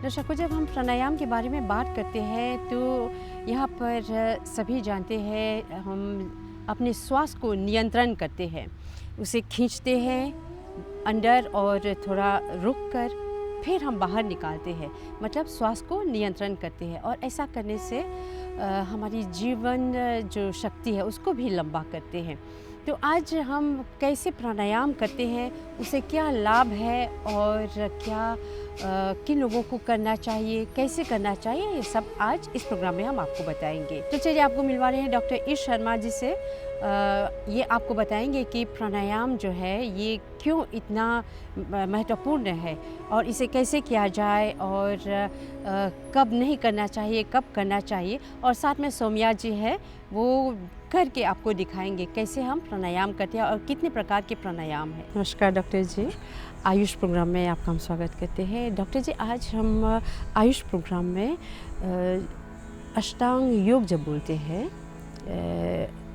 दर्शकों, जब हम प्राणायाम के बारे में बात करते हैं तो यहाँ पर सभी जानते हैं हम अपने श्वास को नियंत्रण करते हैं, उसे खींचते हैं अंदर और थोड़ा रुक कर फिर हम बाहर निकालते हैं, मतलब श्वास को नियंत्रण करते हैं। और ऐसा करने से हमारी जीवन जो शक्ति है उसको भी लंबा करते हैं। तो आज हम कैसे प्राणायाम करते हैं, उसे क्या लाभ है और क्या किन लोगों को करना चाहिए, कैसे करना चाहिए, ये सब आज इस प्रोग्राम में हम आपको बताएंगे। तो चलिए आपको मिलवा रहे हैं डॉक्टर ईश शर्मा जी से। ये आपको बताएंगे कि प्राणायाम जो है ये क्यों इतना महत्वपूर्ण है और इसे कैसे किया जाए और कब नहीं करना चाहिए, कब करना चाहिए। और साथ में सौम्या जी है, वो करके आपको दिखाएंगे कैसे हम प्राणायाम करते हैं और कितने प्रकार के प्राणायाम हैं। नमस्कार डॉक्टर जी, आयुष प्रोग्राम में आपका हम स्वागत करते हैं। डॉक्टर जी, आज हम आयुष प्रोग्राम में अष्टांग योग जब बोलते हैं,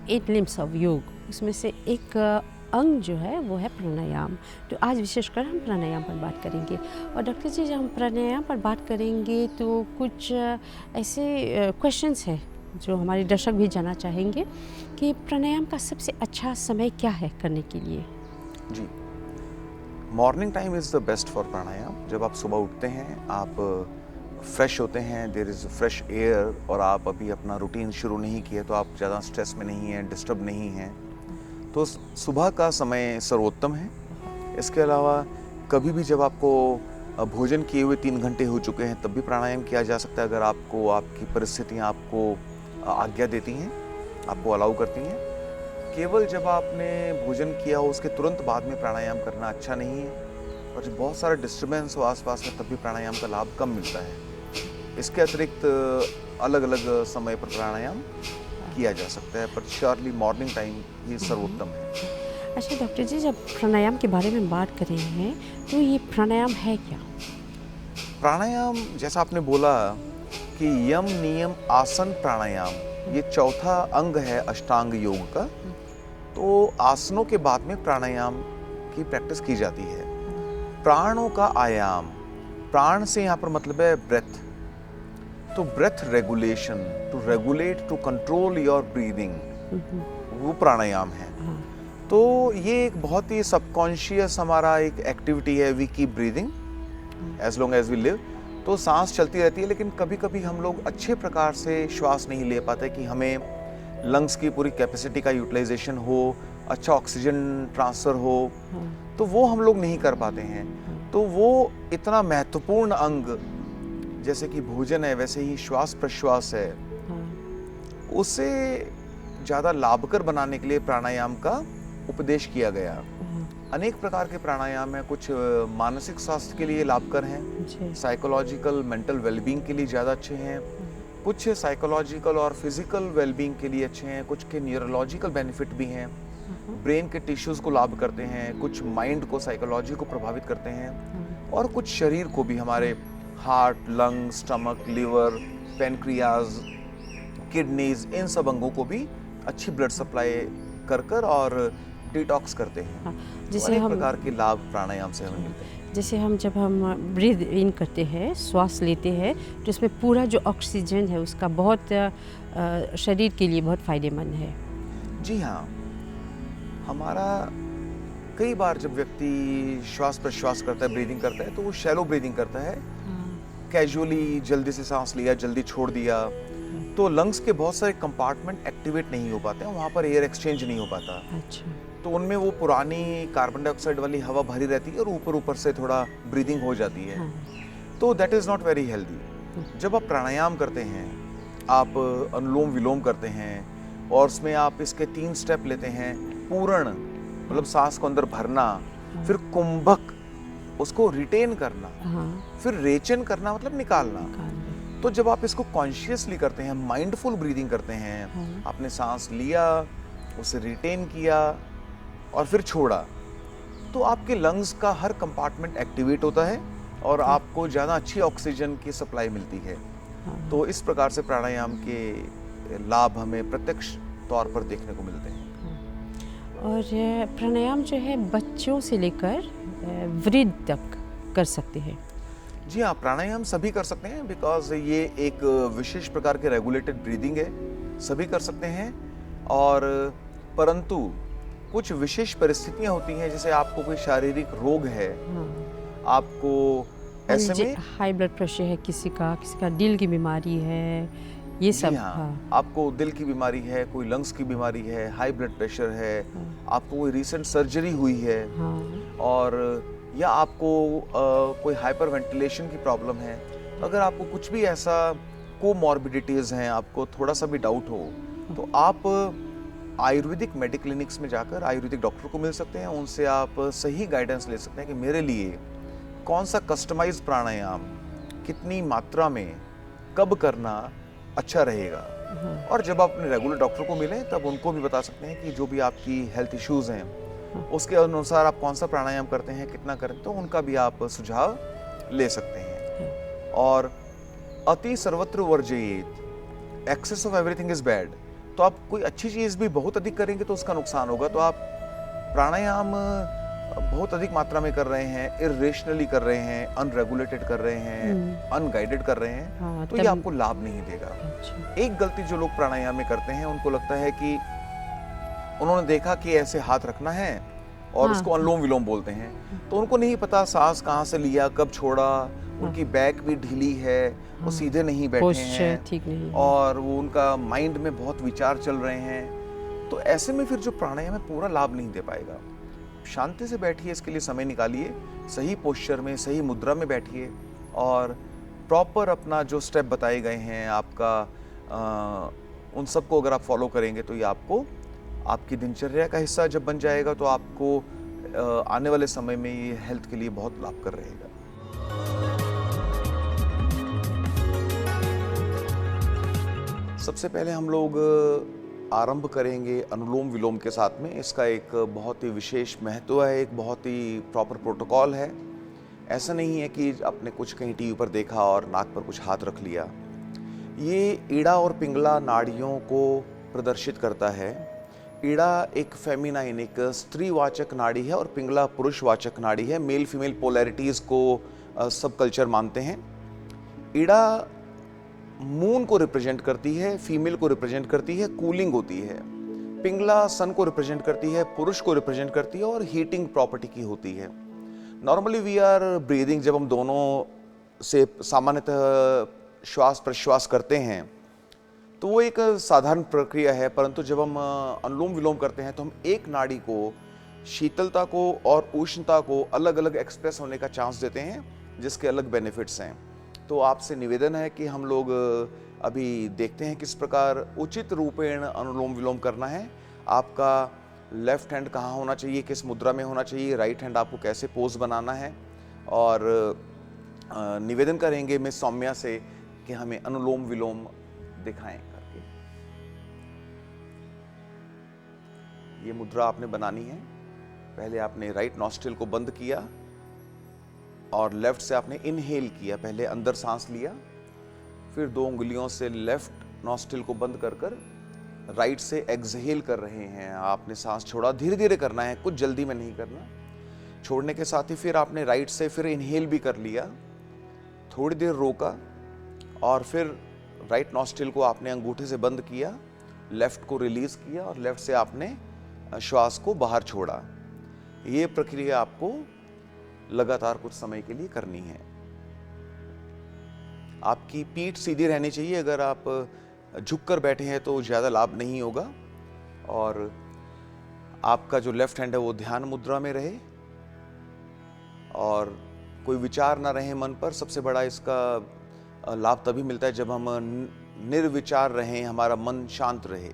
8 लिम्स ऑफ योग, उसमें से एक अंग जो है वो है प्राणायाम। तो आज विशेषकर हम प्राणायाम पर बात करेंगे। और डॉक्टर जी, जब हम प्राणायाम पर बात करेंगे तो कुछ ऐसे क्वेश्चंस हैं जो हमारे दर्शक भी जानना चाहेंगे कि प्राणायाम का सबसे अच्छा समय क्या है करने के लिए। जी, morning time is the best for pranayama. जब आप सुबह उठते हैं, आप फ्रेश होते हैं, देयर इज़ फ्रेश एयर, और आप अभी अपना रूटीन शुरू नहीं किए तो आप ज़्यादा स्ट्रेस में नहीं हैं, डिस्टर्ब नहीं हैं, तो सुबह का समय सर्वोत्तम है। इसके अलावा कभी भी जब आपको भोजन किए हुए 3 घंटे हो चुके हैं तब भी प्राणायाम किया जा सकता है, अगर आपको आपकी परिस्थितियाँ आपको आज्ञा देती हैं, आपको अलाउ करती हैं। केवल जब आपने भोजन किया हो उसके तुरंत बाद में प्राणायाम करना अच्छा नहीं है, और जब बहुत सारा डिस्टर्बेंस हो आसपास में तब भी प्राणायाम का लाभ कम मिलता है। इसके अतिरिक्त अलग अलग समय पर प्राणायाम किया जा सकता है, पर श्योरली मॉर्निंग टाइम ही सर्वोत्तम है। अच्छा डॉक्टर जी, जब प्राणायाम के बारे में बात कर रहे हैं तो ये प्राणायाम है क्या? प्राणायाम, जैसा आपने बोला कि यम नियम आसन प्राणायाम, ये चौथा अंग है अष्टांग योग का। तो आसनों के बाद में प्राणायाम की प्रैक्टिस की जाती है। प्राणों का आयाम, प्राण से यहाँ पर मतलब है ब्रेथ, तो breath regulation, to regulate, to control your breathing, वो प्राणायाम है। तो ये एक बहुत ही सबकॉन्शियस हमारा एक एक्टिविटी है। We keep breathing as long as we live, तो सांस चलती रहती है, लेकिन कभी कभी हम लोग अच्छे प्रकार से श्वास नहीं ले पाते कि हमें लंग्स की पूरी कैपेसिटी का यूटिलाइजेशन हो, अच्छा ऑक्सीजन ट्रांसफ़र हो, तो वो हम लोग नहीं कर पाते हैं। तो वो इतना महत्वपूर्ण अंग जैसे कि भोजन है, वैसे ही श्वास प्रश्वास है, उसे ज़्यादा लाभकर बनाने के लिए प्राणायाम का उपदेश किया गया। अनेक प्रकार के प्राणायाम हैं, कुछ मानसिक स्वास्थ्य के लिए लाभकर हैं, साइकोलॉजिकल मेंटल वेलबींग के लिए ज़्यादा अच्छे हैं, कुछ साइकोलॉजिकल और फिजिकल वेलबींग के लिए अच्छे हैं, कुछ के न्यूरोलॉजिकल बेनिफिट भी हैं, ब्रेन के टिश्यूज़ को लाभ करते हैं, कुछ माइंड को, साइकोलॉजी को प्रभावित करते हैं, और कुछ शरीर को भी, हमारे heart, lung, stomach, liver, pancreas, kidneys, इन सब अंगों को भी अच्छी ब्लड सप्लाई कर और डिटॉक्स करते हैं। जैसे हम प्रकार के लाभ प्राणायाम से हमें मिलते हैं। जैसे जब हम ब्रीद इन करते हैं, श्वास लेते हैं, तो इसमें पूरा जो ऑक्सीजन है उसका बहुत शरीर के लिए बहुत फायदेमंद है। जी हाँ, हमारा कई बार जब व्यक्ति श्वास प्रश्वास करता है, ब्रीदिंग करता है, तो वो शैलो ब्रीदिंग करता है, कैजुअली जल्दी से सांस लिया, जल्दी छोड़ दिया, तो लंग्स के बहुत सारे कंपार्टमेंट एक्टिवेट नहीं हो पाते हैं, वहाँ पर एयर एक्सचेंज नहीं हो पाता। अच्छा। तो उनमें वो पुरानी कार्बन डाइऑक्साइड वाली हवा भरी रहती है और ऊपर से थोड़ा ब्रीदिंग हो जाती है। तो that is not very healthy. जब आप प्राणायाम करते हैं, आप अनुलोम विलोम करते हैं, और उसमें आप इसके 3 स्टेप लेते हैं। पूर्ण मतलब सांस को अंदर भरना, फिर कुंभक उसको रिटेन करना, फिर रेचन करना मतलब निकालना। तो जब आप इसको कॉन्शियसली करते हैं, माइंडफुल ब्रीदिंग करते हैं, आपने सांस लिया, उसे रिटेन किया और फिर छोड़ा, तो आपके लंग्स का हर कंपार्टमेंट एक्टिवेट होता है और आपको ज़्यादा अच्छी ऑक्सीजन की सप्लाई मिलती है। तो इस प्रकार से प्राणायाम के लाभ हमें प्रत्यक्ष तौर पर देखने को मिलते हैं। और प्राणायाम जो है बच्चों से लेकर वृद्ध तक कर सकते हैं। जी हाँ, प्राणायाम सभी कर सकते हैं बिकॉज़ ये एक विशेष प्रकार के रेगुलेटेड ब्रीदिंग है, सभी कर सकते हैं। और परंतु कुछ विशेष परिस्थितियाँ होती हैं, जैसे आपको कोई शारीरिक रोग है, हाँ। आपको मान ऐसे लीजिए में हाई ब्लड प्रेशर है किसी का दिल की बीमारी है, ये जी सब। हाँ, हाँ, आपको दिल की बीमारी है, कोई लंग्स की बीमारी है, हाई ब्लड प्रेशर है, हाँ, आपको कोई रीसेंट सर्जरी हुई है हाँ, और या आपको कोई हाइपर वेंटिलेशन की प्रॉब्लम है। तो अगर आपको कुछ भी ऐसा कोमॉर्बिडिटीज़ हैं, आपको थोड़ा-सा भी डाउट हो, तो आप आयुर्वेदिक मेडिक्लिनिक्स में जाकर आयुर्वेदिक डॉक्टर को मिल सकते हैं। उनसे आप सही गाइडेंस ले सकते हैं कि मेरे लिए कौन-सा कस्टमाइज़्ड प्राणायाम, कितनी मात्रा में, कब करना अच्छा रहेगा। हाँ, और जब आप अपने रेगुलर डॉक्टर को मिलें, तब उनको भी बता सकते हैं कि जो भी आपकी हेल्थ इश्यूज़ हैं, हाँ, उसके अनुसार आप कौन-सा प्राणायाम करते हैं, कितना करते हैं, तो उनका भी आप सुझाव ले सकते हैं। हाँ, और अति सर्वत्र वर्जयेत, excess of everything is bad. तो आप कोई अच्छी चीज़ भी बहुत अधिक करेंगे तो उसका नुकसान होगा। तो आप प्राणायाम बहुत अधिक मात्रा में कर रहे हैं, इर्रेशनली कर रहे हैं, अनरेगुलेटेड कर रहे हैं, अनगाइडेड कर रहे हैं, हाँ, तो ये तब आपको लाभ नहीं देगा। अच्छा, एक गलती जो लोग प्राणायाम में करते हैं, उनको लगता है कि उन्होंने देखा कि ऐसे हाथ रखना है और हाँ, उसको अनुलोम विलोम बोलते हैं, तो उनको नहीं पता सांस कहाँ से लिया, कब छोड़ा, उनकी बैक भी ढीली है, वो हाँ, सीधे नहीं बैठे पोस्चर हैं ठीक नहीं है। और वो उनका माइंड में बहुत विचार चल रहे हैं। तो ऐसे में फिर जो प्राणायाम है पूरा लाभ नहीं दे पाएगा। शांति से बैठिए, इसके लिए समय निकालिए, सही पोस्चर में, सही मुद्रा में बैठिए और प्रॉपर अपना जो स्टेप बताए गए हैं आपका उन सबको अगर आप फॉलो करेंगे तो ये आपको आपकी दिनचर्या का हिस्सा जब बन जाएगा तो आपको आने वाले समय में ये हेल्थ के लिए बहुत लाभकर रहेगा। सबसे पहले हम लोग आरंभ करेंगे अनुलोम विलोम के साथ में। इसका एक बहुत ही विशेष महत्व है, एक बहुत ही प्रॉपर प्रोटोकॉल है। ऐसा नहीं है कि आपने कुछ कहीं टीवी पर देखा और नाक पर कुछ हाथ रख लिया। ये ईड़ा और पिंगला नाड़ियों को प्रदर्शित करता है। ईड़ा एक फेमिनाइन, एक स्त्रीवाचक नाड़ी है और पिंगला पुरुषवाचक नाड़ी है। मेल फीमेल पोलैरिटीज़ को सब कल्चर मानते हैं। ईड़ा मून को रिप्रेजेंट करती है, फीमेल को रिप्रेजेंट करती है, कूलिंग होती है। पिंगला सन को रिप्रेजेंट करती है, पुरुष को रिप्रेजेंट करती है और हीटिंग प्रॉपर्टी की होती है। नॉर्मली वी आर ब्रीदिंग, जब हम दोनों से सामान्यतः श्वास प्रश्वास करते हैं तो वो एक साधारण प्रक्रिया है, परंतु जब हम अनुलोम विलोम करते हैं तो हम एक नाड़ी को, शीतलता को और उष्णता को अलग अलग एक्सप्रेस होने का चांस देते हैं, जिसके अलग बेनिफिट्स हैं। तो आपसे निवेदन है कि हम लोग अभी देखते हैं किस प्रकार उचित रूपेण अनुलोम विलोम करना है। आपका लेफ्ट हैंड कहाँ होना चाहिए, किस मुद्रा में होना चाहिए, राइट हैंड आपको कैसे पोज बनाना है, और निवेदन करेंगे मिस सौम्या से कि हमें अनुलोम विलोम दिखाएं करके। ये मुद्रा आपने बनानी है। पहले आपने राइट नॉस्ट्रिल को बंद किया और लेफ्ट से आपने इनहेल किया। पहले अंदर सांस लिया, फिर 2 उंगलियों से लेफ्ट नॉस्ट्रिल को बंद कर कर राइट से एक्सहेल कर रहे हैं। आपने सांस छोड़ा, धीरे धीरे करना है, कुछ जल्दी में नहीं करना। छोड़ने के साथ ही फिर आपने राइट से फिर इनहेल भी कर लिया, थोड़ी देर रोका और फिर राइट नॉस्ट्रिल को आपने अंगूठे से बंद किया, लेफ्ट को रिलीज किया और लेफ्ट से आपने श्वास को बाहर छोड़ा। ये प्रक्रिया आपको लगातार कुछ समय के लिए करनी है। आपकी पीठ सीधी रहनी चाहिए। अगर आप झुककर बैठे हैं तो ज़्यादा लाभ नहीं होगा। और आपका जो लेफ्ट हैंड है वो ध्यान मुद्रा में रहे और कोई विचार ना रहे मन पर। सबसे बड़ा इसका लाभ तभी मिलता है जब हम निर्विचार रहें, हमारा मन शांत रहे।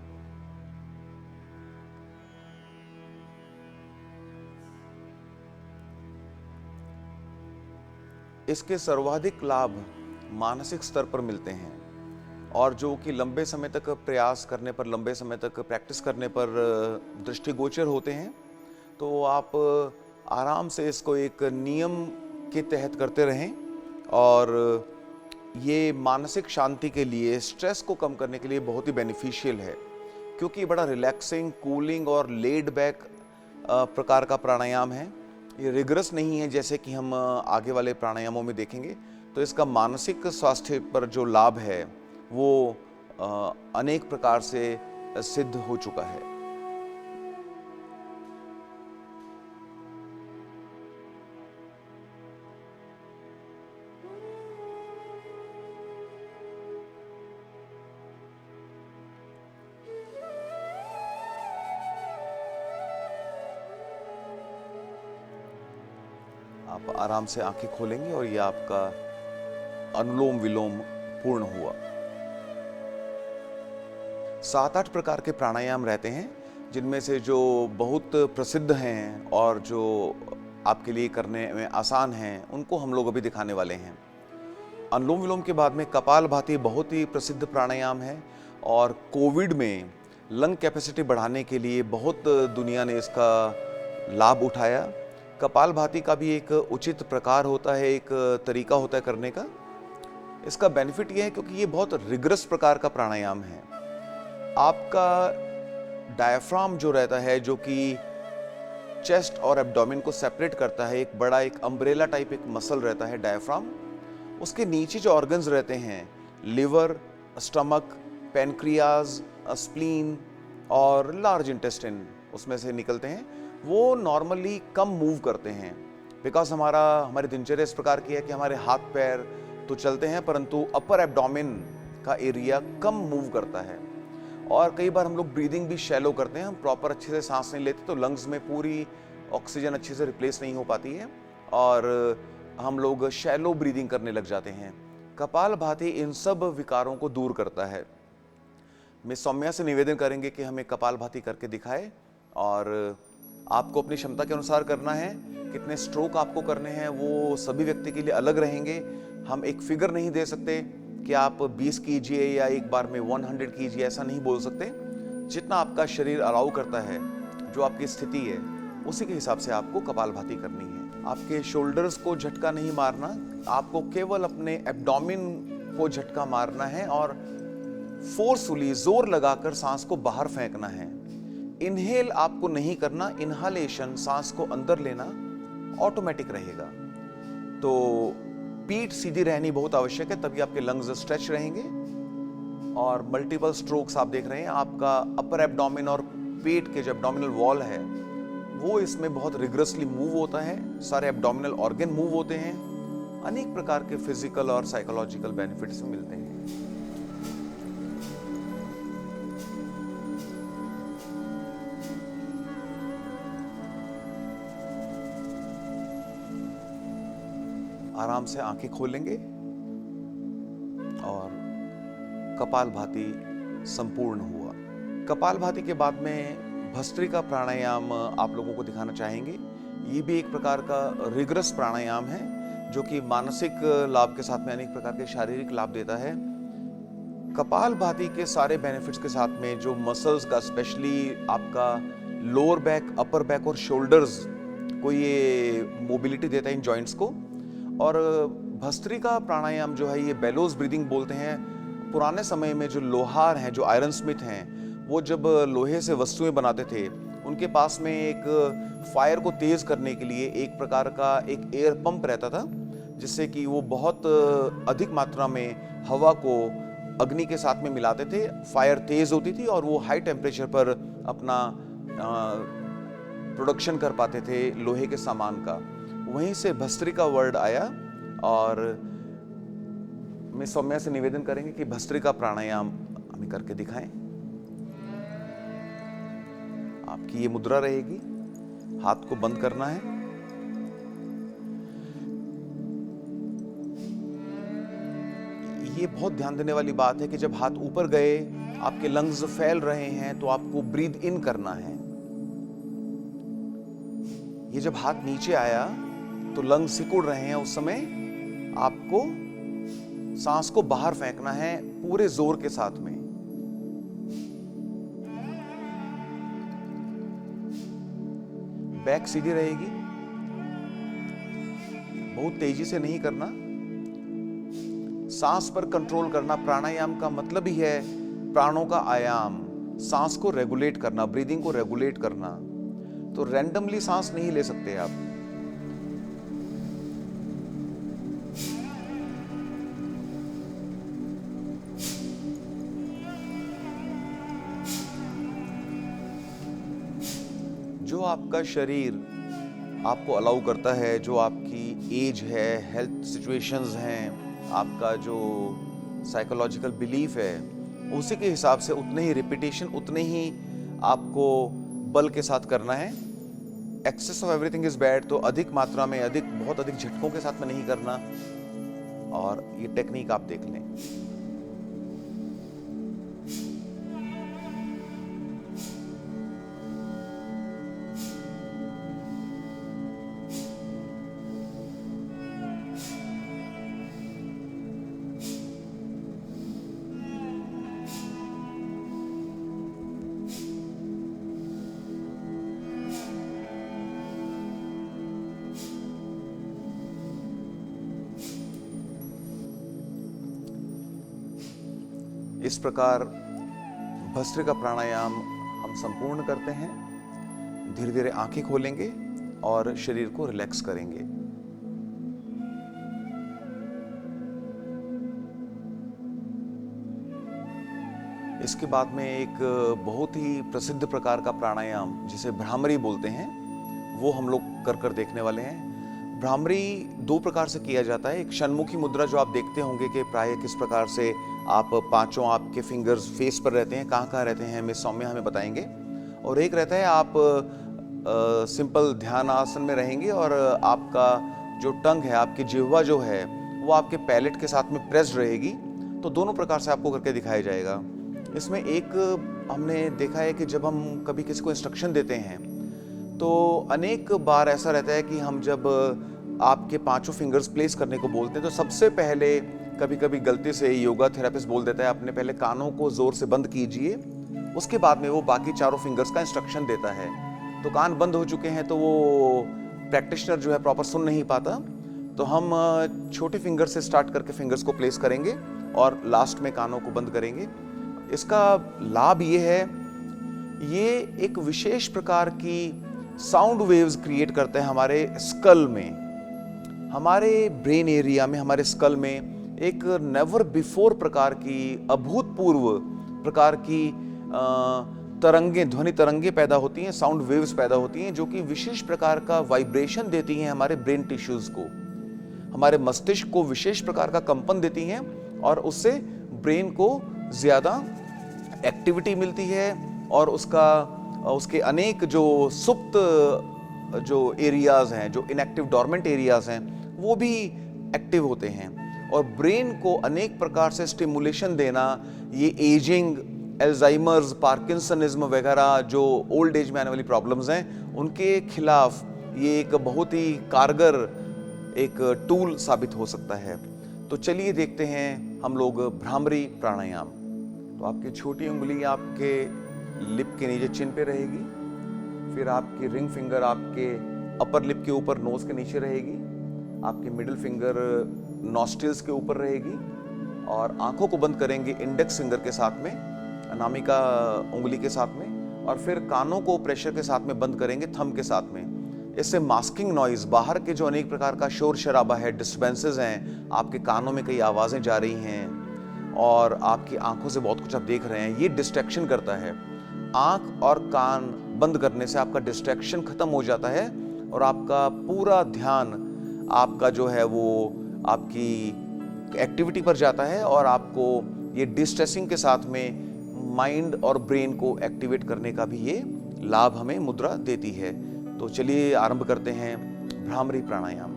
इसके सर्वाधिक लाभ मानसिक स्तर पर मिलते हैं और जो कि लंबे समय तक प्रयास करने पर, लंबे समय तक प्रैक्टिस करने पर दृष्टिगोचर होते हैं। तो आप आराम से इसको एक नियम के तहत करते रहें और ये मानसिक शांति के लिए, स्ट्रेस को कम करने के लिए बहुत ही बेनिफिशियल है, क्योंकि बड़ा रिलैक्सिंग, कूलिंग और लेड बैक प्रकार का प्राणायाम है। ये रिगरस नहीं है जैसे कि हम आगे वाले प्राणायामों में देखेंगे। तो इसका मानसिक स्वास्थ्य पर जो लाभ है वो अनेक प्रकार से सिद्ध हो चुका है। आप आराम से आंखें खोलेंगे और ये आपका अनुलोम विलोम पूर्ण हुआ। 7-8 प्रकार के प्राणायाम रहते हैं, जिनमें से जो बहुत प्रसिद्ध हैं और जो आपके लिए करने में आसान हैं, उनको हम लोग अभी दिखाने वाले हैं। अनुलोम विलोम के बाद में कपालभाति बहुत ही प्रसिद्ध प्राणायाम है और कोविड में लंग कैपेसिटी बढ़ाने के लिए बहुत दुनिया ने इसका लाभ उठाया। कपालभाति का भी एक उचित प्रकार होता है, एक तरीका होता है करने का। इसका बेनिफिट ये है क्योंकि ये बहुत रिगरस प्रकार का प्राणायाम है। आपका डायफ्राम जो रहता है, जो कि चेस्ट और एब्डोमेन को सेपरेट करता है, एक बड़ा एक अम्ब्रेला टाइप एक मसल रहता है डायफ्राम। उसके नीचे जो ऑर्गन्स रहते हैं, लिवर, स्टमक, पैनक्रियाज, स्प्लीन और लार्ज इंटेस्टाइन उसमें से निकलते हैं, वो नॉर्मली कम मूव करते हैं। बिकॉज हमारी दिनचर्या इस प्रकार की है कि हमारे हाथ पैर तो चलते हैं, परंतु अपर एब्डोमेन का एरिया कम मूव करता है। और कई बार हम लोग ब्रीदिंग भी शैलो करते हैं, हम प्रॉपर अच्छे से सांस नहीं लेते, तो लंग्स में पूरी ऑक्सीजन अच्छे से रिप्लेस नहीं हो पाती है और हम लोग शैलो ब्रीदिंग करने लग जाते हैं। कपालभाति इन सब विकारों को दूर करता है। मैं सौम्या से निवेदन करेंगे कि हमें कपालभाति करके दिखाए और आपको अपनी क्षमता के अनुसार करना है। कितने स्ट्रोक आपको करने हैं वो सभी व्यक्ति के लिए अलग रहेंगे। हम एक फिगर नहीं दे सकते कि आप 20 कीजिए या एक बार में 100 कीजिए, ऐसा नहीं बोल सकते। जितना आपका शरीर अलाउ करता है, जो आपकी स्थिति है, उसी के हिसाब से आपको कपालभाति करनी है। आपके शोल्डर्स को झटका नहीं मारना, आपको केवल अपने एब्डोमेन को झटका मारना है और फोर्सफुली जोर लगाकर सांस को बाहर फेंकना है। इनहेल आपको नहीं करना, इनहालेशन सांस को अंदर लेना ऑटोमेटिक रहेगा। तो पीठ सीधी रहनी बहुत आवश्यक है, तभी आपके लंग्स स्ट्रेच रहेंगे। और मल्टीपल स्ट्रोक्स आप देख रहे हैं, आपका अपर एब्डोमेन और पेट के जो एब्डोमिनल वॉल है वो इसमें बहुत रिगरसली मूव होता है, सारे एब्डोमिनल ऑर्गन मूव होते हैं। अनेक प्रकार के फिजिकल और साइकोलॉजिकल बेनिफिट्स मिलते हैं। आराम से आंखें खोलेंगे और कपालभाति संपूर्ण हुआ। कपालभाति के बाद में भस्त्रिका प्राणायाम आप लोगों को दिखाना चाहेंगे। ये भी एक प्रकार का रिगरस प्राणायाम है जो कि मानसिक लाभ के साथ में अनेक प्रकार के शारीरिक लाभ देता है। कपालभाति के सारे बेनिफिट्स के साथ में जो मसल्स का, स्पेशली आपका लोअर बैक, अपर बैक और शोल्डर्स को ये मोबिलिटी देता है इन जॉइंट्स को। और भस्त्रिका प्राणायाम जो है, ये बेलोज ब्रीदिंग बोलते हैं। पुराने समय में जो लोहार हैं, जो आयरन स्मिथ हैं, वो जब लोहे से वस्तुएं बनाते थे, उनके पास में एक फायर को तेज करने के लिए एक प्रकार का एक एयर पंप रहता था, जिससे कि वो बहुत अधिक मात्रा में हवा को अग्नि के साथ में मिलाते थे। फायर तेज होती थी और वो हाई टेम्परेचर पर अपना प्रोडक्शन कर पाते थे लोहे के सामान का। वहीं से भस्त्रिका वर्ड आया और मैं सौम्या से निवेदन करेंगे कि भस्त्रिका प्राणायाम हमें करके दिखाएं। आपकी ये मुद्रा रहेगी, हाथ को बंद करना है। ये बहुत ध्यान देने वाली बात है कि जब हाथ ऊपर गए, आपके लंग्स फैल रहे हैं, तो आपको ब्रीद इन करना है। ये जब हाथ नीचे आया तो लंग्स सिकुड़ रहे हैं, उस समय आपको सांस को बाहर फेंकना है पूरे जोर के साथ में। बैक सीधी रहेगी, बहुत तेजी से नहीं करना, सांस पर कंट्रोल करना। प्राणायाम का मतलब ही है प्राणों का आयाम, सांस को रेगुलेट करना, ब्रीदिंग को रेगुलेट करना। तो रैंडमली सांस नहीं ले सकते आप। जो आपका शरीर आपको अलाउ करता है, जो आपकी एज है, हेल्थ सिचुएशंस हैं, आपका जो साइकोलॉजिकल बिलीफ है, उसी के हिसाब से उतने ही रिपीटेशन, उतने ही आपको बल के साथ करना है। Excess of everything is bad, तो अधिक मात्रा में, बहुत अधिक झटकों के साथ में नहीं करना। और ये टेक्निक आप देख लें। इस प्रकार भस्त्रिका प्राणायाम हम संपूर्ण करते हैं। धीरे धीरे आंखें खोलेंगे और शरीर को रिलैक्स करेंगे। इसके बाद में एक बहुत ही प्रसिद्ध प्रकार का प्राणायाम जिसे भ्रामरी बोलते हैं, वो हम लोग कर देखने वाले हैं। भ्रामरी दो प्रकार से किया जाता है। एक षण्मुखी मुद्रा जो आप देखते होंगे कि प्राय किस प्रकार से आप पांचों आपके फिंगर्स फेस पर रहते हैं, कहाँ रहते हैं मिस सौम्या हमें बताएंगे। और एक रहता है आप सिंपल ध्यान आसन में रहेंगे और आपका जो टंग है, आपकी जिह्वा जो है, वो आपके पैलेट के साथ में प्रेस्ड रहेगी। तो दोनों प्रकार से आपको करके दिखाया जाएगा। इसमें एक हमने देखा है कि जब हम कभी किसी को इंस्ट्रक्शन देते हैं तो अनेक बार ऐसा रहता है कि हम जब आपके पांचों फिंगर्स प्लेस करने को बोलते हैं तो सबसे पहले कभी कभी गलती से योगा थेरेपिस्ट बोल देता है अपने पहले कानों को जोर से बंद कीजिए, उसके बाद में वो बाकी चारों फिंगर्स का इंस्ट्रक्शन देता है। तो कान बंद हो चुके हैं तो वो प्रैक्टिशनर जो है प्रॉपर सुन नहीं पाता। तो हम छोटे फिंगर से स्टार्ट करके फिंगर्स को प्लेस करेंगे और लास्ट में कानों को बंद करेंगे। इसका लाभ ये है, ये एक विशेष प्रकार की साउंड वेव्स क्रिएट करते हैं हमारे स्कल में, हमारे ब्रेन एरिया में, हमारे स्कल में एक नेवर बिफोर प्रकार की, अभूतपूर्व प्रकार की तरंगें, ध्वनि तरंगें पैदा होती हैं, साउंड वेव्स पैदा होती हैं, जो कि विशेष प्रकार का वाइब्रेशन देती हैं हमारे ब्रेन टिश्यूज को, हमारे मस्तिष्क को विशेष प्रकार का कंपन देती हैं और उससे ब्रेन को ज्यादा एक्टिविटी मिलती है और उसके अनेक जो सुप्त जो एरियाज हैं, जो इनएक्टिव डोरमेंट एरियाज हैं, वो भी एक्टिव होते हैं। और ब्रेन को अनेक प्रकार से स्टिमुलेशन देना, ये एजिंग, एल्जाइमर्स, पार्किंसनिज्म वगैरह जो ओल्ड एज में आने वाली प्रॉब्लम्स हैं, उनके खिलाफ ये एक बहुत ही कारगर एक टूल साबित हो सकता है। तो चलिए देखते हैं हम लोग भ्रामरी प्राणायाम। तो आपकी छोटी उंगली आपके लिप के नीचे चिन पे रहेगी, फिर आपकी रिंग फिंगर आपके अपर लिप के ऊपर नोज के नीचे रहेगी, आपकी मिडिल फिंगर नॉस्ट्रिल्स के ऊपर रहेगी और आंखों को बंद करेंगे इंडेक्स फिंगर के साथ में, अनामिका उंगली के साथ में, और फिर कानों को प्रेशर के साथ में बंद करेंगे थंब के साथ में। इससे मास्किंग नॉइज, बाहर के जो अनेक प्रकार का शोर शराबा है, डिस्टर्बेंसेस हैं, आपके कानों में कई आवाज़ें जा रही हैं और आपकी आंखों से बहुत कुछ आप देख रहे हैं, ये डिस्ट्रैक्शन करता है। आंख और कान बंद करने से आपका डिस्ट्रैक्शन खत्म हो जाता है और आपका पूरा ध्यान आपका जो है वो आपकी एक्टिविटी पर जाता है और आपको ये डिस्ट्रेसिंग के साथ में माइंड और ब्रेन को एक्टिवेट करने का भी ये लाभ हमें मुद्रा देती है। तो चलिए आरंभ करते हैं भ्रामरी प्राणायाम।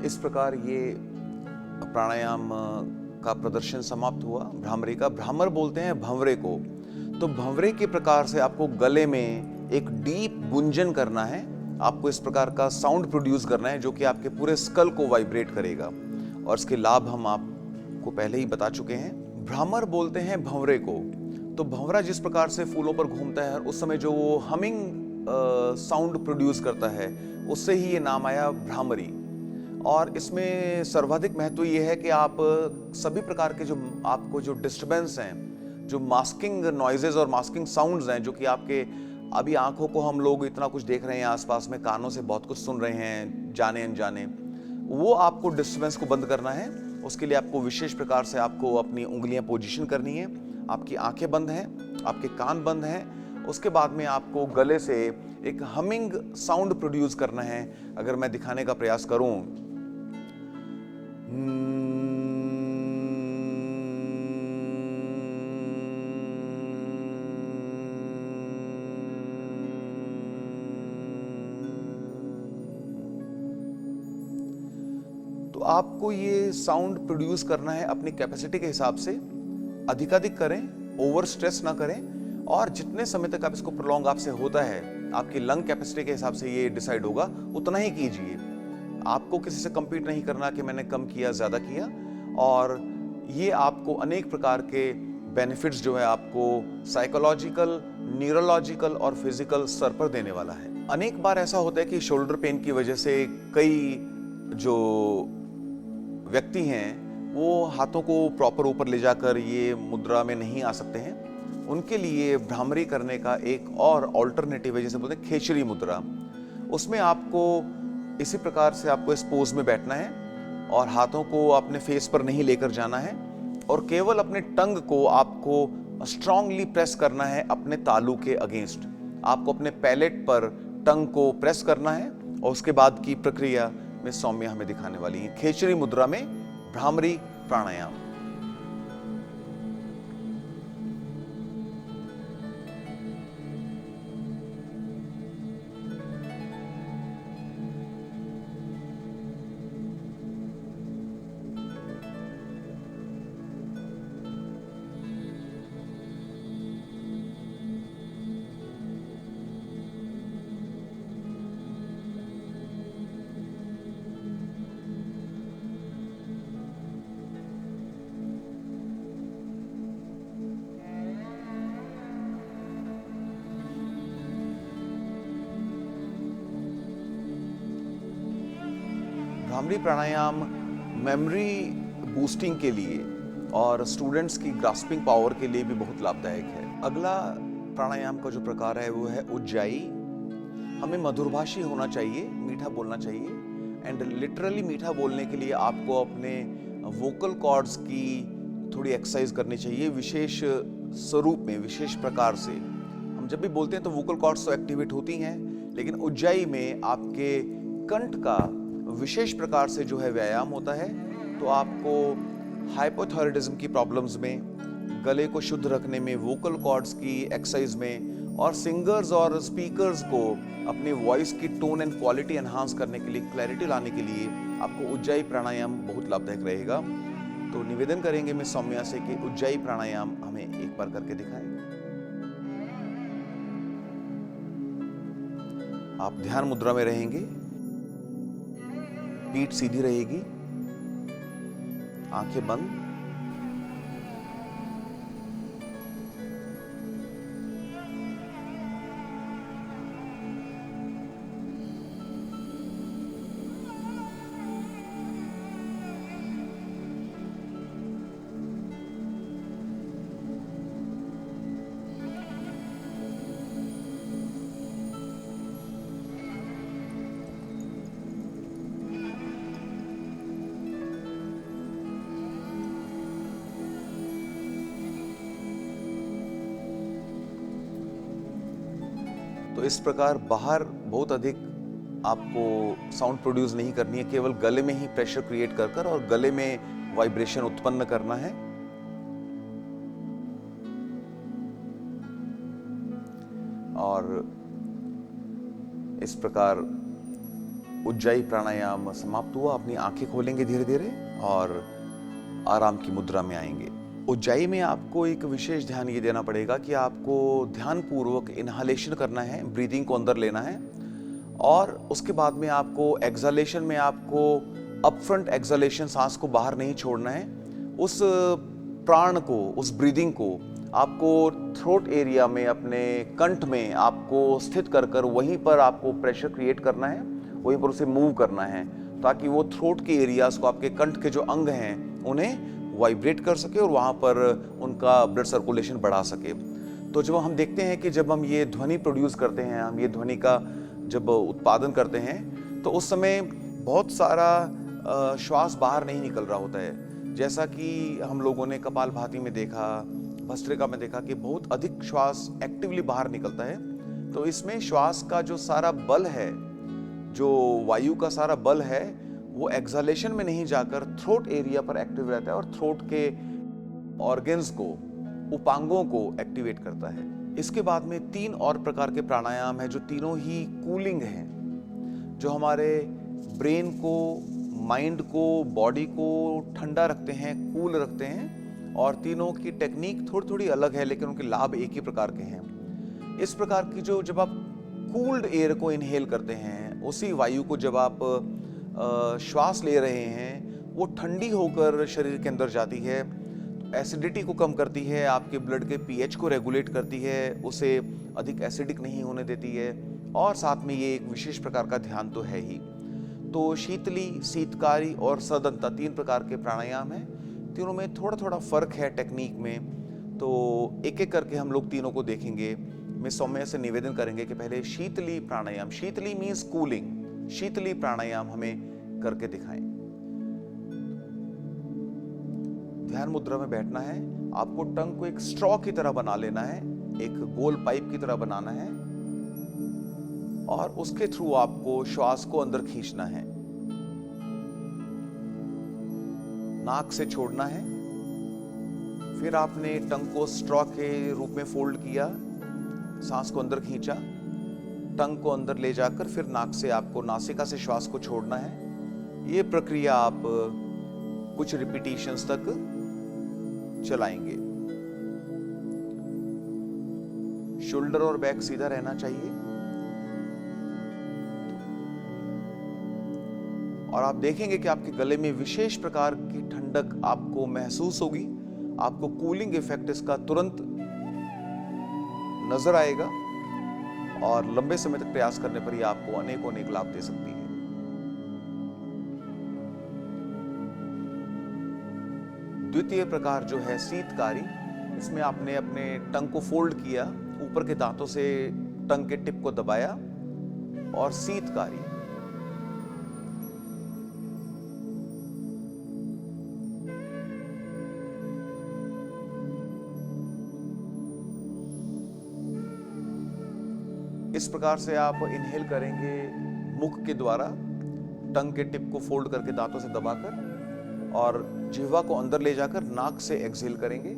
इस प्रकार ये प्राणायाम का प्रदर्शन समाप्त हुआ भ्रामरी का। भ्रामर बोलते हैं भंवरे को। तो भंवरे के प्रकार से आपको गले में एक डीप गुंजन करना है, आपको इस प्रकार का साउंड प्रोड्यूस करना है जो कि आपके पूरे स्कल को वाइब्रेट करेगा और इसके लाभ हम आपको पहले ही बता चुके हैं। भ्रामर बोलते हैं भंवरे को। तो भंवरा जिस प्रकार से फूलों पर घूमता है उस समय जो वो हमिंग साउंड प्रोड्यूस करता है, उससे ही ये नाम आया भ्रामरी। और इसमें सर्वाधिक महत्व ये है कि आप सभी प्रकार के जो आपको जो डिस्टर्बेंस हैं, जो मास्किंग नॉइजेज और मास्किंग साउंड्स हैं, जो कि आपके अभी आंखों को हम लोग इतना कुछ देख रहे हैं आसपास में, कानों से बहुत कुछ सुन रहे हैं जाने अनजाने, वो आपको डिस्टर्बेंस को बंद करना है। उसके लिए आपको विशेष प्रकार से आपको अपनी उंगलियां पोजीशन करनी है, आपकी आंखें बंद हैं, आपके कान बंद हैं। उसके बाद में आपको गले से एक हमिंग साउंड प्रोड्यूस करना है। अगर मैं दिखाने का प्रयास करूं, तो आपको ये साउंड प्रोड्यूस करना है अपनी कैपेसिटी के हिसाब से। अधिकाधिक करें, ओवर स्ट्रेस ना करें, और जितने समय तक आप इसको प्रोलॉन्ग आपसे होता है, आपकी लंग कैपेसिटी के हिसाब से ये डिसाइड होगा, उतना ही कीजिए। आपको किसी से compete नहीं करना कि मैंने कम किया, ज़्यादा किया। और ये आपको अनेक प्रकार के बेनिफिट्स जो है आपको साइकोलॉजिकल, न्यूरोलॉजिकल और फिजिकल स्तर पर देने वाला है। अनेक बार ऐसा होता है कि शोल्डर पेन की वजह से कई जो व्यक्ति हैं वो हाथों को प्रॉपर ऊपर ले जाकर ये मुद्रा में नहीं आ सकते हैं। उनके लिए भ्रामरी करने का एक और ऑल्टरनेटिव है, जैसे बोलते हैं खेचरी मुद्रा। उसमें आपको इसी प्रकार से आपको इस पोज में बैठना है और हाथों को अपने फेस पर नहीं लेकर जाना है, और केवल अपने टंग को आपको स्ट्रांगली प्रेस करना है अपने तालू के अगेंस्ट। आपको अपने पैलेट पर टंग को प्रेस करना है, और उसके बाद की प्रक्रिया में सौम्या हमें दिखाने वाली है। खेचरी मुद्रा में भ्रामरी प्राणायाम। भ्रामरी प्राणायाम मेमोरी बूस्टिंग के लिए और स्टूडेंट्स की ग्रास्पिंग पावर के लिए भी बहुत लाभदायक है। अगला प्राणायाम का जो प्रकार है वो है उज्जाई। हमें मधुरभाषी होना चाहिए, मीठा बोलना चाहिए, एंड लिटरली मीठा बोलने के लिए आपको अपने वोकल कॉर्ड्स की थोड़ी एक्सरसाइज करनी चाहिए, विशेष स्वरूप में, विशेष प्रकार से। हम जब भी बोलते हैं तो वोकल कॉर्ड्स तो एक्टिवेट होती हैं, लेकिन उज्जाई में आपके कंठ का विशेष प्रकार से जो है व्यायाम होता है। तो आपको हाइपोथायराइडिज्म की प्रॉब्लम्स में, गले को शुद्ध रखने में, वोकल कॉर्ड्स की एक्सरसाइज में, और सिंगर्स और स्पीकर्स को अपनी वॉइस की टोन एंड क्वालिटी एनहांस करने के लिए, क्लैरिटी लाने के लिए आपको उज्जाई प्राणायाम बहुत लाभदायक रहेगा। तो निवेदन करेंगे मिस सौम्या से कि उज्जाई प्राणायाम हमें एक बार करके दिखाएं। आप ध्यान मुद्रा में रहेंगे, पीठ सीधी रहेगी, आंखें बंद। तो इस प्रकार बाहर बहुत अधिक आपको साउंड प्रोड्यूस नहीं करनी है, केवल गले में ही प्रेशर क्रिएट कर कर और गले में वाइब्रेशन उत्पन्न करना है। और इस प्रकार उज्जाई प्राणायाम समाप्त हुआ। अपनी आंखें खोलेंगे धीरे धीरे और आराम की मुद्रा में आएंगे। उज्जाई में आपको एक विशेष ध्यान ये देना पड़ेगा कि आपको ध्यान पूर्वक इनहालेशन करना है, ब्रीदिंग को अंदर लेना है, और उसके बाद में आपको एक्सहालेशन में आपको अपफ्रंट एक्सहालेशन, सांस को बाहर नहीं छोड़ना है। उस प्राण को, उस ब्रीदिंग को आपको थ्रोट एरिया में, अपने कंठ में आपको स्थित कर कर वहीं पर आपको प्रेशर क्रिएट करना है, वहीं पर उसे मूव करना है। तो ताकि वो थ्रोट के एरियाज को, आपके कंठ के जो अंग हैं उन्हें वाइब्रेट कर सके और वहाँ पर उनका ब्लड सर्कुलेशन बढ़ा सके। तो जब हम देखते हैं कि जब हम ये ध्वनि प्रोड्यूस करते हैं, हम ये ध्वनि का जब उत्पादन करते हैं तो उस समय बहुत सारा श्वास बाहर नहीं निकल रहा होता है। जैसा कि हम लोगों ने कपालभाति में देखा, भस्त्रिका में देखा कि बहुत अधिक श्वास एक्टिवली बाहर निकलता है। तो इसमें श्वास का जो सारा बल है, जो वायु का सारा बल है, वो एक्सहालेशन में नहीं जाकर थ्रोट एरिया पर एक्टिव रहता है और थ्रोट के ऑर्गन्स को, उपांगों को एक्टिवेट करता है। इसके बाद में 3 और प्रकार के प्राणायाम है जो तीनों ही कूलिंग हैं, जो हमारे ब्रेन को, माइंड को, बॉडी को ठंडा रखते हैं, कूल रखते हैं। और तीनों की टेक्निक थोड़ी थोड़ी अलग है लेकिन उनके लाभ एक ही प्रकार के हैं। इस प्रकार की जब आप कूल्ड एयर को इनहेल करते हैं, उसी वायु को जब आप श्वास ले रहे हैं, वो ठंडी होकर शरीर के अंदर जाती है, एसिडिटी को कम करती है, आपके ब्लड के पीएच को रेगुलेट करती है, उसे अधिक एसिडिक नहीं होने देती है और साथ में ये एक विशेष प्रकार का ध्यान तो है ही। तो शीतली, शीतकारी और सदंता 3 प्रकार के प्राणायाम हैं। तीनों में थोड़ा थोड़ा फर्क है टेक्निक में, तो एक एक करके हम लोग तीनों को देखेंगे। मैं सौम्य से निवेदन करेंगे कि पहले शीतली प्राणायाम, शीतली मीन्स कूलिंग, शीतली प्राणायाम हमें करके दिखाएं। ध्यान मुद्रा में बैठना है, आपको टंग को एक स्ट्रॉ की तरह बना लेना है, एक गोल पाइप की तरह बनाना है और उसके थ्रू आपको श्वास को अंदर खींचना है, नाक से छोड़ना है। फिर आपने टंग को स्ट्रॉ के रूप में फोल्ड किया, सांस को अंदर खींचा, टंग को अंदर ले जाकर फिर नाक से आपको, नासिका से श्वास को छोड़ना है। ये प्रक्रिया आप कुछ रिपीटिशंस तक चलाएंगे। शोल्डर और बैक सीधा रहना चाहिए और आप देखेंगे कि आपके गले में विशेष प्रकार की ठंडक आपको महसूस होगी। आपको कूलिंग इफेक्ट इसका तुरंत नजर आएगा और लंबे समय तक प्रयास करने पर यह आपको अनेकों अनेक लाभ दे सकती है। द्वितीय प्रकार जो है शीतकारी, इसमें आपने अपने टंग को फोल्ड किया, ऊपर के दांतों से टंग के टिप को दबाया और शीतकारी। इस प्रकार से आप इनहेल करेंगे मुख के द्वारा, टंग के टिप को फोल्ड करके दांतों से दबाकर, और जिह्वा को अंदर ले जाकर नाक से एक्सहेल करेंगे।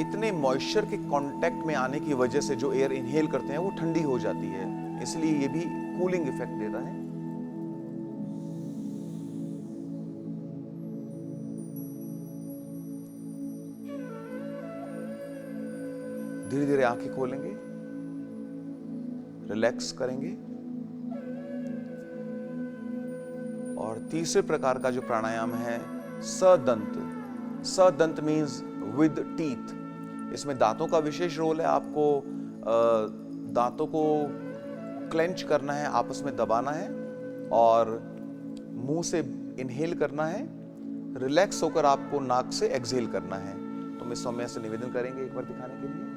इतने मॉइस्चर के कांटेक्ट में आने की वजह से जो एयर इनहेल करते हैं वो ठंडी हो जाती है, इसलिए ये भी कूलिंग इफेक्ट देता है। धीरे धीरे आंखें खोलेंगे, रिलैक्स करेंगे और तीसरे प्रकार का जो प्राणायाम है सदंत। सदंत मीन्स विद टीथ। इसमें दांतों का विशेष रोल है। आपको दांतों को क्लेंच करना है, आपस में दबाना है और मुंह से इनहेल करना है, रिलैक्स होकर आपको नाक से एक्सहेल करना है। तो मैं सौम्या से निवेदन करेंगे एक बार दिखाने के लिए।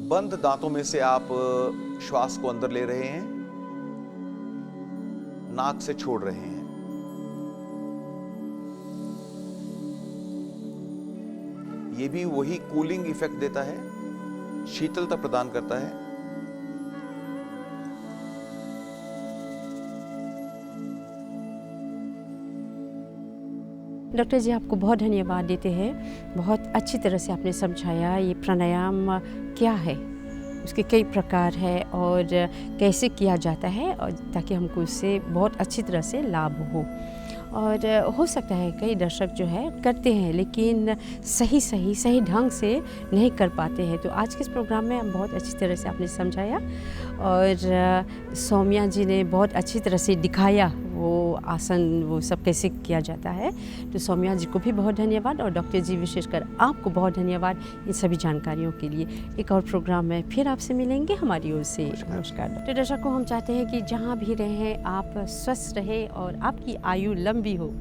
बंद दांतों में से आप श्वास को अंदर ले रहे हैं, नाक से छोड़ रहे हैं। ये भी वही कूलिंग इफेक्ट देता है, शीतलता प्रदान करता है। डॉक्टर जी, आपको बहुत धन्यवाद देते हैं। बहुत अच्छी तरह से आपने समझाया ये प्राणायाम क्या है, उसके कई प्रकार है और कैसे किया जाता है, और ताकि हमको उससे बहुत अच्छी तरह से लाभ हो। और हो सकता है कई दर्शक जो है करते हैं लेकिन सही ढंग से नहीं कर पाते हैं। तो आज के इस प्रोग्राम में बहुत अच्छी तरह से आपने समझाया और सौम्या जी ने बहुत अच्छी तरह से दिखाया वो आसन वो सब कैसे किया जाता है। तो सौम्या जी को भी बहुत धन्यवाद और डॉक्टर जी विशेषकर आपको बहुत धन्यवाद इन सभी जानकारियों के लिए। एक और प्रोग्राम में फिर आपसे मिलेंगे हमारी ओर से नमस्कार। डॉक्टर दर्शकों, हम चाहते हैं कि जहाँ भी रहें आप स्वस्थ रहें और आपकी आयु लंबी हो।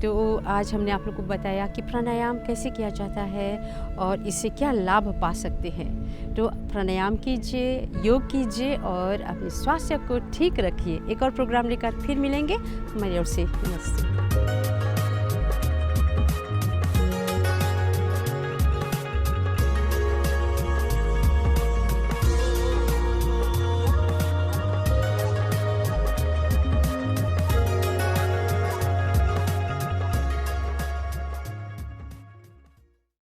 तो आज हमने आप लोग को बताया कि प्राणायाम कैसे किया जाता है और इससे क्या लाभ पा सकते हैं। तो प्राणायाम कीजिए, योग कीजिए और अपने स्वास्थ्य को ठीक रखिए। एक और प्रोग्राम लेकर फिर मिलेंगे। हमारी ओर से नमस्ते।